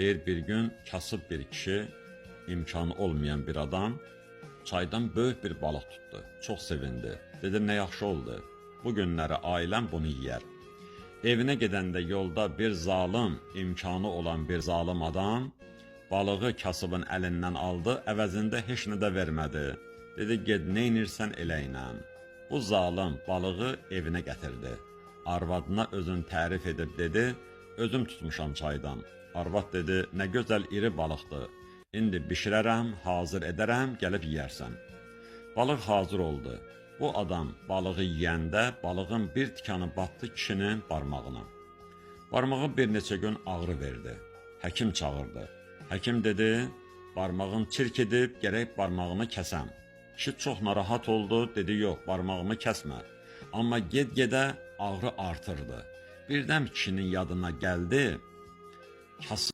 Deyir bir gün kasıb bir kişi, imkanı olmayan bir adam çaydan böyük bir balıq tutdu. Çox sevindi. Dedi nə yaxşı oldu. Bu günləri ailəm bunu yeyər. Evinə gedəndə yolda bir zalım, imkanı olan bir zalım adam balığı kasıbın əlindən aldı, əvəzində heç nə də vermədi. Dedi, ged neynirsən eləyinə. Bu zalım balığı evinə gətirdi. Arvadına özün tərif edib dedi, özüm tutmuşam çaydan. Arvad dedi, nə gözəl iri balıqdır. İndi bişirərəm, hazır edərəm, gəlib yeyərsən. Balıq hazır oldu. Bu adam balığı yeyəndə balığın bir tikanı batdı kişinin barmağına. Barmağı bir neçə gün ağrı verdi. Həkim çağırdı. Həkim dedi, barmağın çirk edib, gərək barmağını kəsəm. Kişi çox narahat oldu, dedi, yox, barmağımı kəsmə. Amma ged-gedə ağrı artırdı. Birdən kişinin yadına gəldi, kasıb